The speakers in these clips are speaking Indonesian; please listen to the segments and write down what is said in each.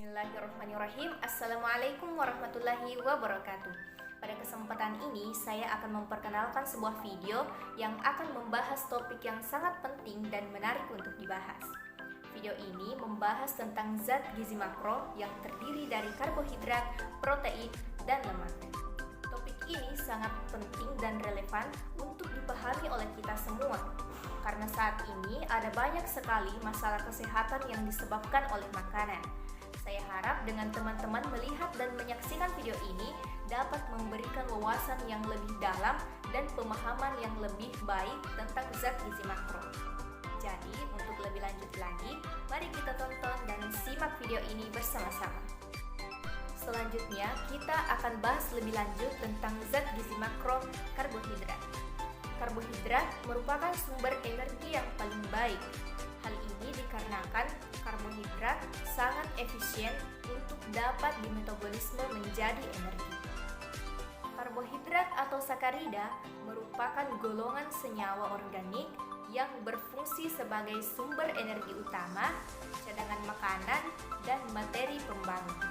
Bismillahirrahmanirrahim. Assalamualaikum warahmatullahi wabarakatuh. Pada kesempatan ini saya akan memperkenalkan sebuah video yang akan membahas topik yang sangat penting dan menarik untuk dibahas. Video ini membahas tentang zat gizi makro yang terdiri dari karbohidrat, protein, dan lemak. Topik ini sangat penting dan relevan untuk dipahami oleh kita semua, karena saat ini ada banyak sekali masalah kesehatan yang disebabkan oleh makanan. Saya harap dengan teman-teman melihat dan menyaksikan video ini dapat memberikan wawasan yang lebih dalam dan pemahaman yang lebih baik tentang zat gizi makro. Jadi, untuk lebih lanjut lagi, mari kita tonton dan simak video ini bersama-sama. Selanjutnya, kita akan bahas lebih lanjut tentang zat gizi makro karbohidrat. Karbohidrat merupakan sumber energi yang paling baik. Hal ini dikarenakan karbohidrat sangat efisien untuk dapat dimetabolisme menjadi energi. Karbohidrat atau sakarida merupakan golongan senyawa organik yang berfungsi sebagai sumber energi utama, cadangan makanan, dan materi pembangun.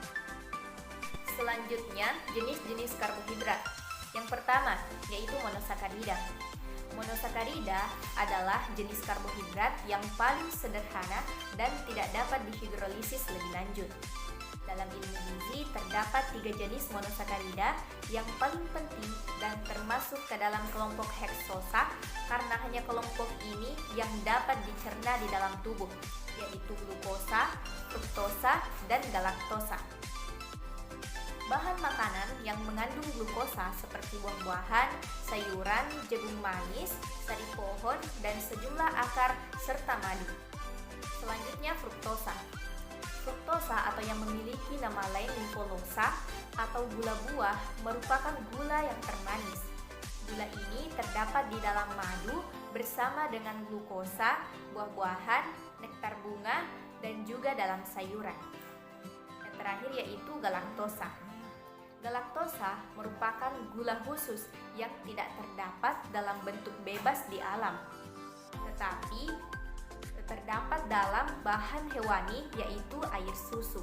Selanjutnya, jenis-jenis karbohidrat. Yang pertama, yaitu monosakarida. Monosakarida adalah jenis karbohidrat yang paling sederhana dan tidak dapat dihidrolisis lebih lanjut. Dalam ilmu gizi terdapat 3 jenis monosakarida yang paling penting dan termasuk ke dalam kelompok heksosa karena hanya kelompok ini yang dapat dicerna di dalam tubuh, yaitu glukosa, fruktosa, dan galaktosa. Bahan makanan yang mengandung glukosa seperti buah-buahan, sayuran, jagung manis, sari pohon, dan sejumlah akar serta madu. Selanjutnya fruktosa. Fruktosa atau yang memiliki nama lain limpolosa atau gula buah merupakan gula yang termanis. Gula ini terdapat di dalam madu bersama dengan glukosa, buah-buahan, nektar bunga, dan juga dalam sayuran. Yang terakhir yaitu galaktosa. Galaktosa merupakan gula khusus yang tidak terdapat dalam bentuk bebas di alam, tetapi terdapat dalam bahan hewani yaitu air susu.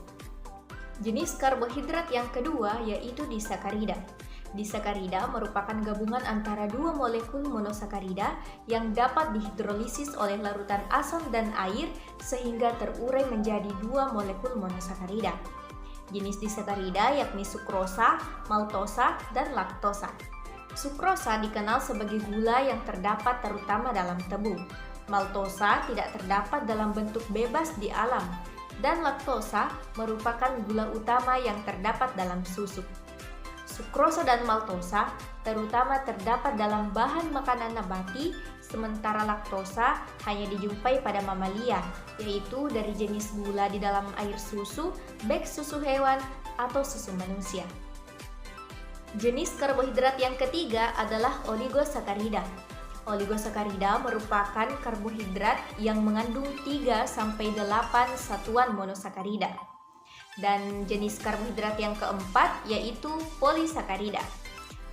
Jenis karbohidrat yang kedua yaitu disakarida. Disakarida merupakan gabungan antara 2 molekul monosakarida yang dapat dihidrolisis oleh larutan asam dan air sehingga terurai menjadi 2 molekul monosakarida. Jenis disakarida yakni sukrosa, maltosa, dan laktosa. Sukrosa dikenal sebagai gula yang terdapat terutama dalam tebu. Maltosa tidak terdapat dalam bentuk bebas di alam, dan laktosa merupakan gula utama yang terdapat dalam susu. Sukrosa dan maltosa terutama terdapat dalam bahan makanan nabati, sementara laktosa hanya dijumpai pada mamalia, yaitu dari jenis gula di dalam air susu, baik susu hewan atau susu manusia. Jenis karbohidrat yang ketiga adalah oligosakarida. Oligosakarida merupakan karbohidrat yang mengandung 3-8 satuan monosakarida. Dan jenis karbohidrat yang keempat yaitu polisakarida.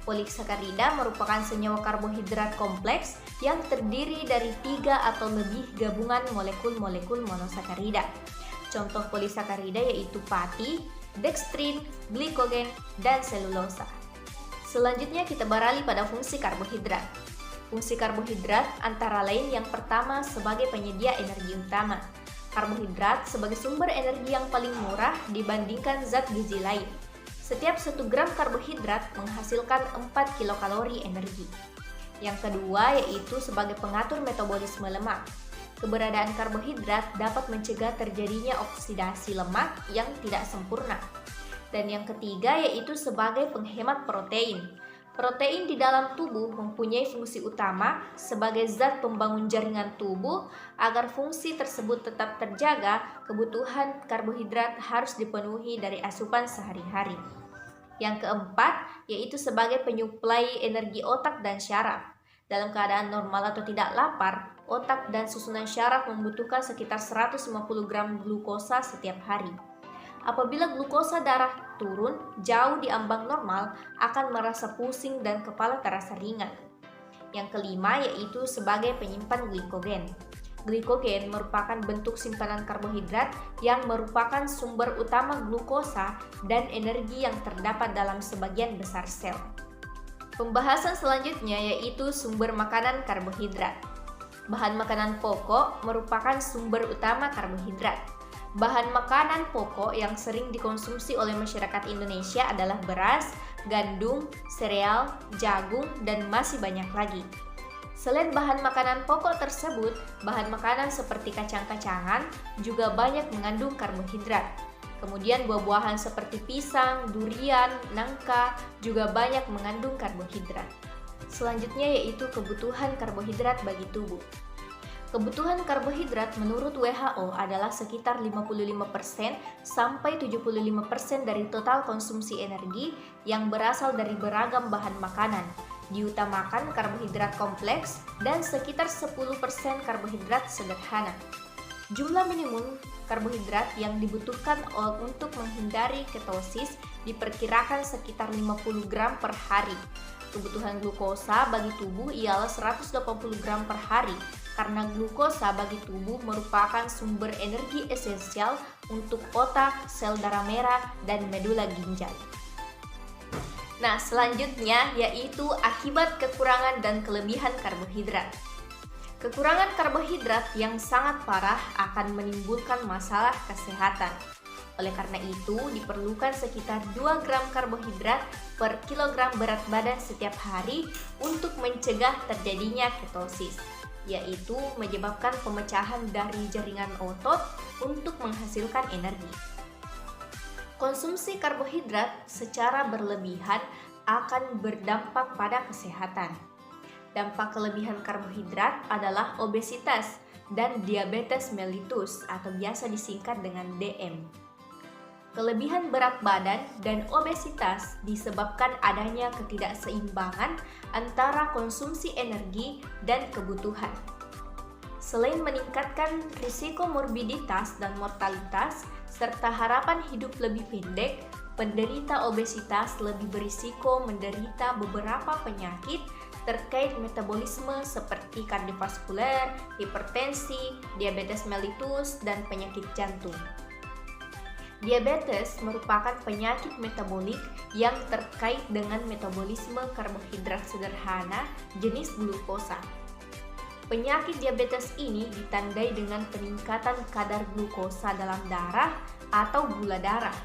Polisakarida merupakan senyawa karbohidrat kompleks yang terdiri dari 3 atau lebih gabungan molekul-molekul monosakarida. Contoh polisakarida yaitu pati, dekstrin, glikogen, dan selulosa. Selanjutnya kita beralih pada fungsi karbohidrat. Fungsi karbohidrat antara lain yang pertama sebagai penyedia energi utama. Karbohidrat sebagai sumber energi yang paling murah dibandingkan zat gizi lain. Setiap 1 gram karbohidrat menghasilkan 4 kilokalori energi. Yang kedua yaitu sebagai pengatur metabolisme lemak. Keberadaan karbohidrat dapat mencegah terjadinya oksidasi lemak yang tidak sempurna. Dan yang ketiga yaitu sebagai penghemat protein. Protein di dalam tubuh mempunyai fungsi utama sebagai zat pembangun jaringan tubuh. Agar fungsi tersebut tetap terjaga, kebutuhan karbohidrat harus dipenuhi dari asupan sehari-hari. Yang keempat, yaitu sebagai penyuplai energi otak dan syaraf. Dalam keadaan normal atau tidak lapar, otak dan susunan syaraf membutuhkan sekitar 150 gram glukosa setiap hari. Apabila glukosa darah turun jauh di ambang normal, akan merasa pusing dan kepala terasa ringan. Yang kelima yaitu sebagai penyimpan glikogen. glikogen merupakan bentuk simpanan karbohidrat yang merupakan sumber utama glukosa dan energi yang terdapat dalam sebagian besar sel. Pembahasan selanjutnya yaitu sumber makanan karbohidrat. Bahan makanan pokok merupakan sumber utama karbohidrat. Bahan makanan pokok yang sering dikonsumsi oleh masyarakat Indonesia adalah beras, gandum, sereal, jagung, dan masih banyak lagi. Selain bahan makanan pokok tersebut, bahan makanan seperti kacang-kacangan juga banyak mengandung karbohidrat. Kemudian buah-buahan seperti pisang, durian, nangka juga banyak mengandung karbohidrat. Selanjutnya yaitu kebutuhan karbohidrat bagi tubuh. Kebutuhan karbohidrat menurut WHO adalah sekitar 55% sampai 75% dari total konsumsi energi yang berasal dari beragam bahan makanan. Diutamakan karbohidrat kompleks dan sekitar 10% karbohidrat sederhana. Jumlah minimum karbohidrat yang dibutuhkan untuk menghindari ketosis diperkirakan sekitar 50 gram per hari. Kebutuhan glukosa bagi tubuh ialah 180 gram per hari, karena glukosa bagi tubuh merupakan sumber energi esensial untuk otak, sel darah merah, dan medula ginjal. Nah, selanjutnya yaitu akibat kekurangan dan kelebihan karbohidrat. Kekurangan karbohidrat yang sangat parah akan menimbulkan masalah kesehatan. Oleh karena itu, diperlukan sekitar 2 gram karbohidrat per kilogram berat badan setiap hari untuk mencegah terjadinya ketosis, yaitu menyebabkan pemecahan dari jaringan otot untuk menghasilkan energi. Konsumsi karbohidrat secara berlebihan akan berdampak pada kesehatan. Dampak kelebihan karbohidrat adalah obesitas dan diabetes mellitus atau biasa disingkat dengan DM. Kelebihan berat badan dan obesitas disebabkan adanya ketidakseimbangan antara konsumsi energi dan kebutuhan. Selain meningkatkan risiko morbiditas dan mortalitas, serta harapan hidup lebih pendek, penderita obesitas lebih berisiko menderita beberapa penyakit terkait metabolisme seperti kardiovaskuler, hipertensi, diabetes mellitus, dan penyakit jantung. Diabetes merupakan penyakit metabolik yang terkait dengan metabolisme karbohidrat sederhana jenis glukosa. Penyakit diabetes ini ditandai dengan peningkatan kadar glukosa dalam darah atau gula darah.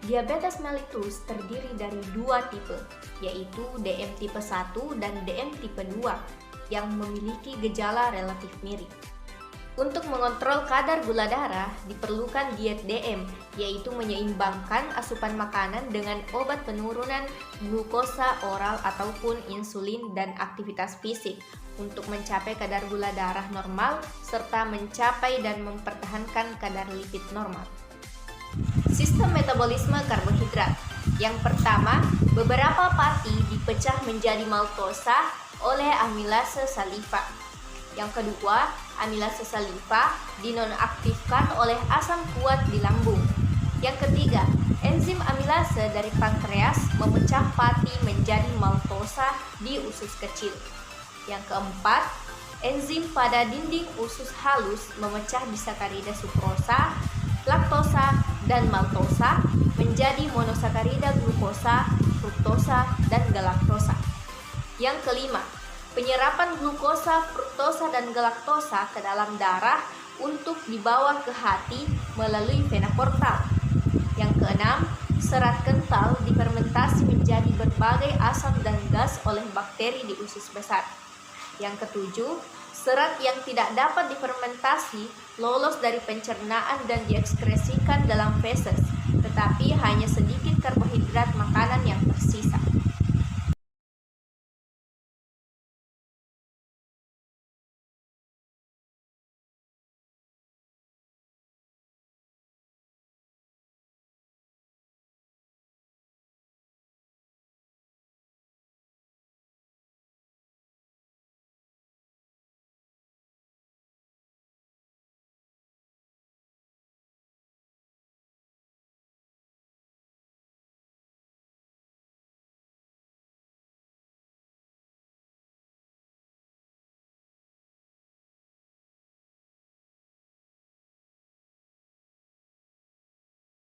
Diabetes mellitus terdiri dari 2 tipe, yaitu DM tipe 1 dan DM tipe 2, yang memiliki gejala relatif mirip. Untuk mengontrol kadar gula darah, diperlukan diet DM, yaitu menyeimbangkan asupan makanan dengan obat penurunan glukosa oral ataupun insulin dan aktivitas fisik untuk mencapai kadar gula darah normal serta mencapai dan mempertahankan kadar lipid normal. Sistem metabolisme karbohidrat. Yang pertama, beberapa pati dipecah menjadi maltosa oleh amilase salifa. Yang kedua, amilase salifa dinonaktifkan oleh asam kuat di lambung. Yang ketiga, enzim amilase dari pankreas memecah pati menjadi maltosa di usus kecil. Yang keempat, enzim pada dinding usus halus memecah disakarida sukrosa, laktosa, dan maltosa menjadi monosakarida glukosa, fruktosa, dan galaktosa. Yang kelima, penyerapan glukosa, fruktosa, dan galaktosa ke dalam darah untuk dibawa ke hati melalui vena portal. Yang keenam, serat kental difermentasi menjadi berbagai asam dan gas oleh bakteri di usus besar. Yang ketujuh, serat yang tidak dapat difermentasi lolos dari pencernaan dan diekskresikan dalam feses, tetapi hanya sedikit karbohidrat makanan yang tersisa.